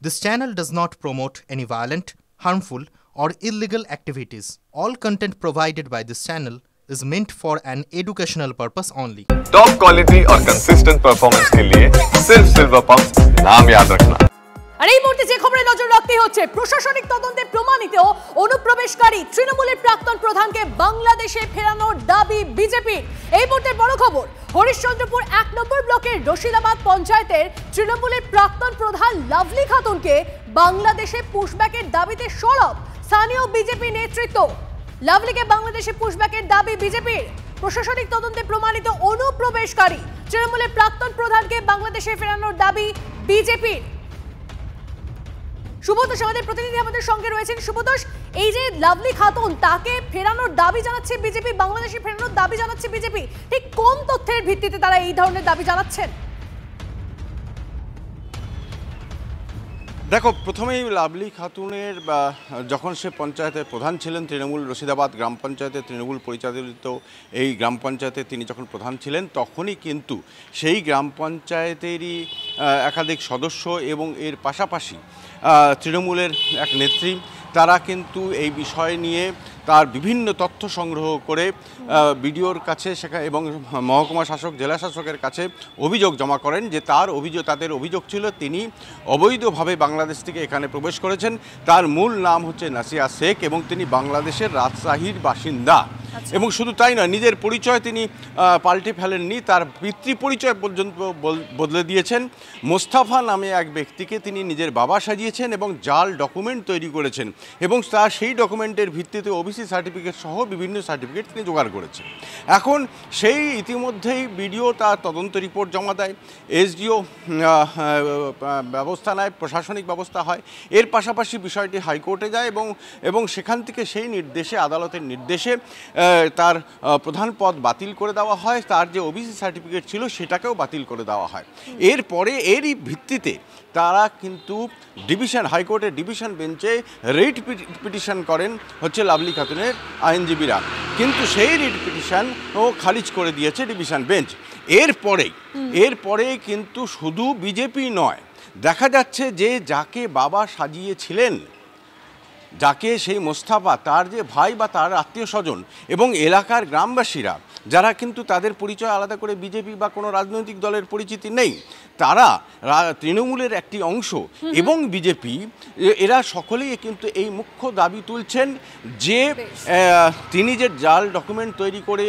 This channel does not promote any violent, harmful, or illegal activities. All content provided by this channel is meant for an educational purpose only. Top quality और consistent performance के लिए सिर्फ silver pumps नाम याद रखना। আর এই মুহূর্তে যে খবরে নজর রাখতে হচ্ছে, প্রশাসনিক তদন্তে প্রমাণিত অনুপ্রবেশকারী তৃণমূলের প্রাক্তন প্রধানকে বাংলাদেশে ফেরানোর দাবি বিজেপির। এই মুহূর্তে বড় খবর, হরিশ্চন্দ্রপুর ১ নম্বর ব্লকের রশিদাবাদ পঞ্চায়েতের তৃণমূলের প্রাক্তন প্রধান লাভলি খাতুনকে বাংলাদেশে পুশব্যাকের দাবিতে সরব স্থানীয় বিজেপি নেতৃত্ব। লাভলিকে বাংলাদেশে পুশব্যাকের দাবি বিজেপির। প্রশাসনিক তদন্তে প্রমাণিত অনুপ্রবেশকারী তৃণমূলের প্রাক্তন প্রধানকে বাংলাদেশে ফেরানোর দাবি বিজেপির। শুভতোষ আমাদের প্রতিনিধি আমাদের সঙ্গে রয়েছেন। শুভতোষ, এই যে লাভলি খাতুন তাকে ফেরানোর দাবি জানাচ্ছে বিজেপি, বাংলাদেশে ফেরানোর দাবি জানাচ্ছে বিজেপি, ঠিক কোন তথ্যের ভিত্তিতে তারা এই ধরনের দাবি জানাচ্ছেন? দেখো, প্রথমেই লাভলি খাতুনের যখন সে পঞ্চায়েতের প্রধান ছিলেন, তৃণমূল রশিদাবাদ গ্রাম পঞ্চায়েতে তৃণমূল পরিচালিত এই গ্রাম পঞ্চায়েতে তিনি যখন প্রধান ছিলেন, তখনই কিন্তু সেই গ্রাম পঞ্চায়েতেরই একাধিক সদস্য এবং এর পাশাপাশি তৃণমূলের এক নেত্রী, তারা কিন্তু এই বিষয় নিয়ে তার বিভিন্ন তথ্য সংগ্রহ করে বিডিওর কাছে এবং মহকুমা শাসক জেলা শাসকের কাছে অভিযোগ জমা করেন যে তাদের অভিযোগ ছিল তিনি অবৈধভাবে বাংলাদেশ থেকে এখানে প্রবেশ করেছেন। তার মূল নাম হচ্ছে নাসিয়া শেখ এবং তিনি বাংলাদেশের রাজশাহীর বাসিন্দা। এবং শুধু তাই নয়, নিজের পরিচয় তিনি পাল্টে ফেলেননি, তার পিতৃ পরিচয় পর্যন্ত বদলে দিয়েছেন। মোস্তাফা নামে এক ব্যক্তিকে তিনি নিজের বাবা সাজিয়েছেন এবং জাল ডকুমেন্ট তৈরি করেছেন এবং তার সেই ডকুমেন্টের ভিত্তিতে ওবিসি সার্টিফিকেট সহ বিভিন্ন সার্টিফিকেট তিনি জোগাড় করেছেন। এখন সেই ইতিমধ্যেই বিডিও তার তদন্ত রিপোর্ট জমা দেয়, এসডিও ব্যবস্থা নেয়, প্রশাসনিক ব্যবস্থা হয়। এর পাশাপাশি বিষয়টি হাইকোর্টে যায় এবং সেখান থেকে সেই নির্দেশে, আদালতের নির্দেশে তার প্রধান পদ বাতিল করে দেওয়া হয়, তার যে ওবিসি সার্টিফিকেট ছিল সেটাকেও বাতিল করে দেওয়া হয়। এরপরে এরই ভিত্তিতে তারা কিন্তু হাইকোর্টের ডিভিশন বেঞ্চে রিট পিটিশন করেন হচ্ছে লাভলি খাতুনের আইনজীবীরা, কিন্তু সেই রিট পিটিশনও খারিজ করে দিয়েছে ডিভিশন বেঞ্চ। এরপরে কিন্তু শুধু বিজেপি নয়, দেখা যাচ্ছে যে যাকে বাবা সাজিয়েছিলেন, যাকে সেই মোস্তাফা, তার যে ভাই বা তার আত্মীয় স্বজন এবং এলাকার গ্রামবাসীরা, যারা কিন্তু তাদের পরিচয় আলাদা করে বিজেপি বা কোনো রাজনৈতিক দলের পরিচিতি নেই, তারা তৃণমূলের একটি অংশ এবং বিজেপি, এরা সকলেই কিন্তু এই মুখ্য দাবি তুলছেন যে তিনি যে জাল ডকুমেন্ট তৈরি করে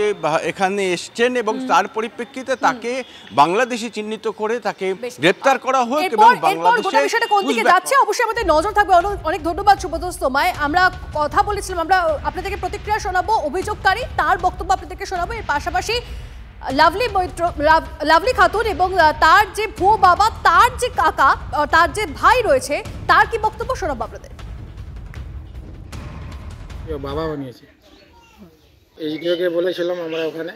এখানে এসছেন এবং তার পরিপ্রেক্ষিতে তাকে বাংলাদেশে চিহ্নিত করে তাকে গ্রেপ্তার করা হোক এবং বাংলাদেশে কোন দিকে যাচ্ছে অবশ্যই আমাদের নজর থাকবে। অনেক ধন্যবাদ শুভতোষ তোমায়। আমরা কথা বলেছিলাম, আমরা আপনাদেরকে প্রতিক্রিয়া শোনাবো, অভিযোগকারী তার বক্তব্য আপনাদেরকে শোনাবো, এর পাশাপাশি লাভলি খাতুন এবং তার যে ভুয়ো বাবা, তার যে কাকা, তার যে ভাই রয়েছে, তার কি বক্তব্য শোনাবো আপনাদের। বাবা বানিয়েছে, এইগুলোকে বলেছিলাম আমরা ওখানে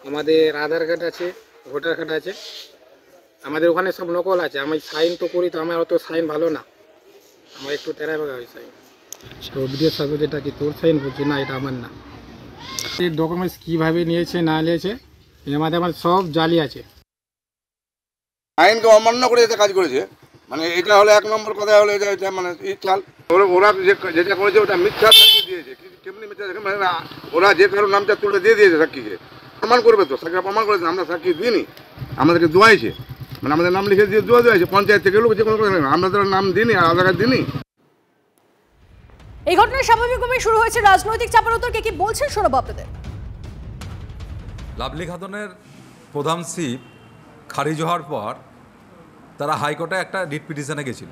আমাদের আধার কার্ড আছে, ভোটার কার্ড আছে, আমাদের ওখানে সব নকল আছে। আমি সাইন তো করি, তো আমার অত সাইন ভালো না, আমার একটু তেরা ভাগা হয় সাইন। তো বিডিও সাহেব যেটা কি তোর সাইন বলছি না, এটা আমার না। এই ডকুমেন্টস কীভাবে নিয়েছে না নিয়েছে, এর মধ্যে আমার সব জালি আছে। আইনকে অমান্য করে যেতে কাজ করেছে, মানে এটা হলো 1 নম্বর কথা হলো এটা মানে চাল ওরা যেটা করেছে ওটা মিথ্যা সাক্ষী দিয়েছে। কেমনি মিথ্যা দেখে, মানে ওরা যে কারো নামটা তুলে দিয়ে দিয়েছে সাক্ষীকে, প্রমাণ করবে তো, সাক্ষী প্রমাণ করেছে। আমরা সাক্ষী দিইনি, আমাদেরকে দোয়াইছে, মানে আমাদের নাম লিখে দিয়ে দোয়া দিয়েছে পঞ্চায়েত থেকে, লোক যে কোনো আমরা তো নাম দিইনি, আধার কার্ড দিইনি। এই ঘটনায় স্বাভাবিকভাবেই শুরু হয়েছে রাজনৈতিক চাপানোতর। কি বলছেন শোনাবো আপনাদের। লাভলি খাতুনের প্রধান সিপ খারিজ হওয়ার পর তারা হাইকোর্টে একটা রিট পিটিশনে গেছিল।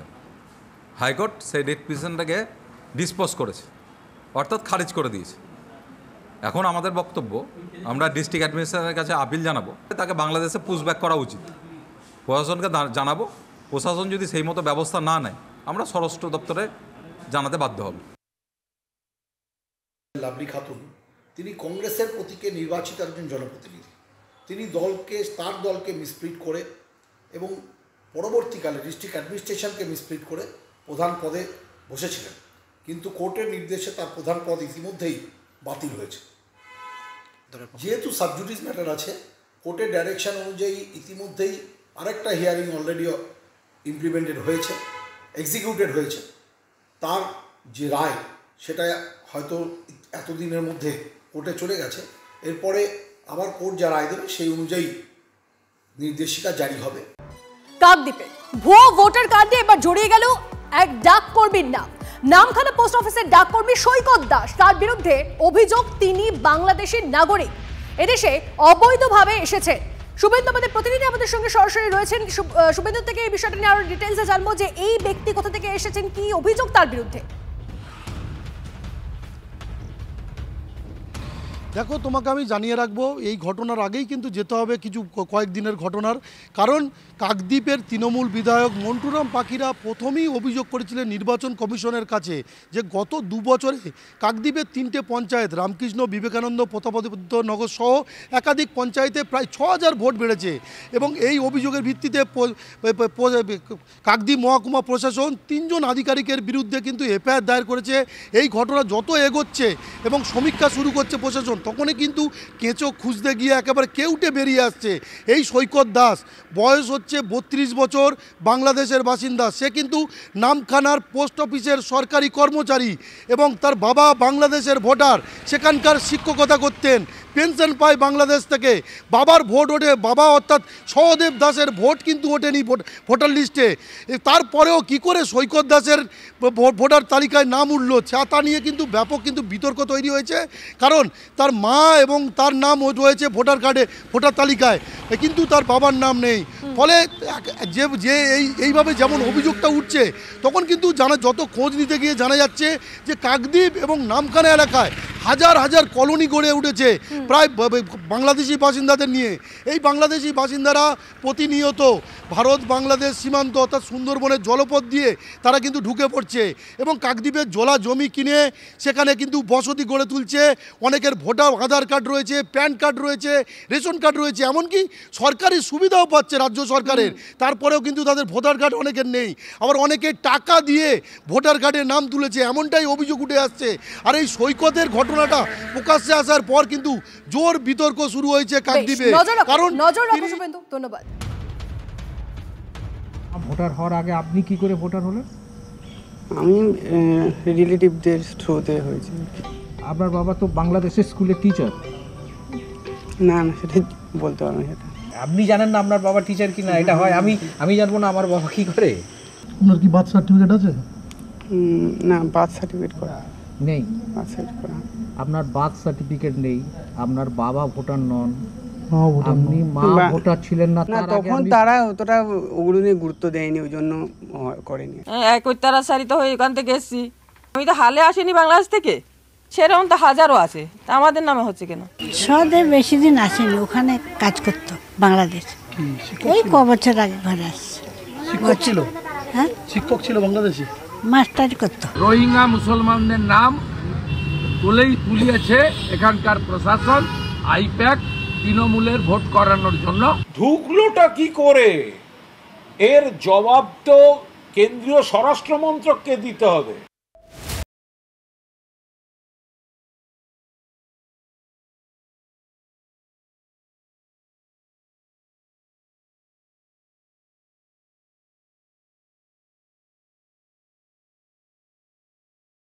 হাইকোর্ট সেই রিট পিটিশনটাকে ডিসপোজ করেছে, অর্থাৎ খারিজ করে দিয়েছে। এখন আমাদের বক্তব্য, আমরা ডিস্ট্রিক্ট অ্যাডমিনিস্ট্রেশনের কাছে আপিল জানাবো, তাকে বাংলাদেশে পুশব্যাক করা উচিত। প্রশাসনকে জানাবো, প্রশাসন যদি সেই মতো ব্যবস্থা না নেয়, আমরা স্বরাষ্ট্র দপ্তরে জানাতে বাধ্য হব। লাভলি খাতুন তিনি কংগ্রেসের প্রতীকে নির্বাচিত একজন জনপ্রতিনিধি। তিনি তার দলকে মিসপ্রিট করে এবং পরবর্তীকালে ডিস্ট্রিক্ট অ্যাডমিনিস্ট্রেশনকে মিসপ্রিট করে প্রধান পদে বসেছিলেন, কিন্তু কোর্টের নির্দেশে তার প্রধান পদ ইতিমধ্যেই বাতিল হয়েছে। যেহেতু সাবজুডিস ম্যাটার আছে, কোর্টের ডাইরেকশন অনুযায়ী ইতিমধ্যেই আরেকটা হিয়ারিং অলরেডি ইমপ্লিমেন্টেড হয়েছে এক্সিকিউটেড হয়েছে তার যে রায় সেটা হয়তো এতদিনের মধ্যে কোর্টে চলে গেছে, এরপরে আবার কোর্ট যা রায় দেবে সেই অনুযায়ী নির্দেশিকা জারি হবে। কাকদ্বীপে ভুয়ো ভোটার কার্ডে এবার জড়িয়ে গেল এক ডাক কর্মীর নামখানা পোস্ট অফিসের ডাক কর্মী সৈকত দাস। তার বিরুদ্ধে অভিযোগ তিনি বাংলাদেশের নাগরিক, এদেশে অবৈধভাবে এসেছে। শুভেন্দু আমাদের প্রতিনিধি আমাদের সঙ্গে সরাসরি রয়েছেন। শুভেন্দু থেকে এই বিষয়টা নিয়ে আরো ডিটেইলসে জানবো যে এই ব্যক্তি কোথা থেকে এসেছেন, কি অভিযোগ তার বিরুদ্ধে। দেখো, তোমাকে আমি জানিয়ে রাখবো এই ঘটনার আগেই কিন্তু যেতে হবে কিছু কয়েকদিনের ঘটনার, কারণ কাকদ্বীপের তৃণমূল বিধায়ক মন্টুরাম পাখিরা প্রথমেই অভিযোগ করেছিলেন নির্বাচন কমিশনের কাছে যে গত 2 বছরে কাকদ্বীপের 3টে পঞ্চায়েত রামকৃষ্ণ, বিবেকানন্দ, প্রতাপাদিত্য নগর সহ একাধিক পঞ্চায়েতে প্রায় 6000 ভোট বেড়েছে এবং এই অভিযোগের ভিত্তিতে কাকদ্বীপ মহকুমা প্রশাসন 3 জন আধিকারিকের বিরুদ্ধে কিন্তু এফআইআর দায়ের করেছে। এই ঘটনা যত এগোচ্ছে এবং সমীক্ষা শুরু করছে প্রশাসন, তখনই কিন্তু কেঁচো খুঁজতে গিয়ে একেবারে কেউটে বেরিয়ে আসছে এই সৈকত দাস। বয়স হচ্ছে 32 বছর, বাংলাদেশের বাসিন্দা। সে কিন্তু নামখানার পোস্ট অফিসের সরকারি কর্মচারী এবং তার বাবা বাংলাদেশের ভোটার, সেখানকার শিক্ষকতা করতেন, পেনশন পায় বাংলাদেশ থেকে। বাবার ভোট ওঠে, বাবা অর্থাৎ সহদেব দাসের ভোট কিন্তু ওঠেনি ভোটার লিস্টে। তারপরেও কি করে সৈকত দাসের ভোটার তালিকায় নাম উঠল তা নিয়ে কিন্তু ব্যাপক কিন্তু বিতর্ক তৈরি হয়েছে, কারণ তার মা এবং তার নাম রয়েছে ভোটার কার্ডে, ভোটার তালিকায়, কিন্তু তার বাবার নাম নেই। ফলে যে এইভাবে যেমন অভিযোগটা উঠছে, তখন কিন্তু যত খোঁজ নিতে গিয়ে জানা যাচ্ছে যে কাকদ্বীপ এবং নামখানা এলাকায় হাজার হাজার কলোনি গড়ে উঠেছে প্রায় বাংলাদেশি বাসিন্দাদের নিয়ে। এই বাংলাদেশি বাসিন্দারা প্রতিনিয়ত ভারত বাংলাদেশ সীমান্ত অর্থাৎ সুন্দরবনের জলপথ দিয়ে তারা কিন্তু ঢুকে পড়ছে এবং কাকদ্বীপের জলা জমি কিনে সেখানে কিন্তু বসতি গড়ে তুলছে। অনেকের ভোটার আধার কার্ড রয়েছে, প্যান কার্ড রয়েছে, রেশন কার্ড রয়েছে, এমনকি সরকারি সুবিধাও পাচ্ছে রাজ্য সরকারের, তারপরেও কিন্তু তাদের ভোটার কার্ড অনেকের নেই। আবার অনেকে টাকা দিয়ে ভোটার কার্ডে নাম তুলেছে, এমনটাই অভিযোগ উঠে আসছে। আর এই সৈকতের ঘটনাটা প্রকাশ্যে আসার পর কিন্তু জোর বিতর্ক শুরু হয়েছে কাকদ্বীপে। কারণ ধন্যবাদ। ভোটার হওয়ার আগে আপনি কি করে ভোটার হলেন? আমি রিলেটিভদের থ্রুতে হয়েছে। আপনার বাবা তো বাংলাদেশের স্কুলের টিচার। না না, সেটা বলতে পারবো না। সেটা আপনি জানেন না আপনার বাবা টিচার কি না? এটা হয় আমি জানবো না আমার বাবা কি করে? আপনার কি বার্থ সার্টিফিকেট আছে? না, বার্থ সার্টিফিকেট করা নেই। বার্থ সার্টিফিকেট করা আপনার বার্থ সার্টিফিকেট নেই, আপনার বাবা ভোটার নন, আপনি মা ভোটার ছিলেন না। তখন তারা অতটা ওগুলো নিয়ে গুরুত্ব দেয়নি, ওই জন্য করেনি। তাড়াতাড়ি তো ওইখান থেকে এসেছি, আমি তো হালে আসিনি বাংলাদেশ থেকে, সেরকম তো হাজারও আছে, তা আমাদের নামে হচ্ছে কেন? সদের বেশি দিন আসেনি, ওখানে কাজ করতো বাংলাদেশ। এই ক বছর আগে ঘরে আসছে। শিক্ষক ছিল? হ্যাঁ, শিক্ষক ছিল বাংলাদেশে, মাস্টারি করতো। রোহিঙ্গা মুসলমানদের নাম তুলিয়েছে এখানকার প্রশাসন, আইপ্যাক তৃণমূলের ভোট করানোর জন্য। ঢুকলোটা কি করে, এর জবাব তো কেন্দ্রীয় স্বরাষ্ট্র মন্ত্রককে দিতে হবে।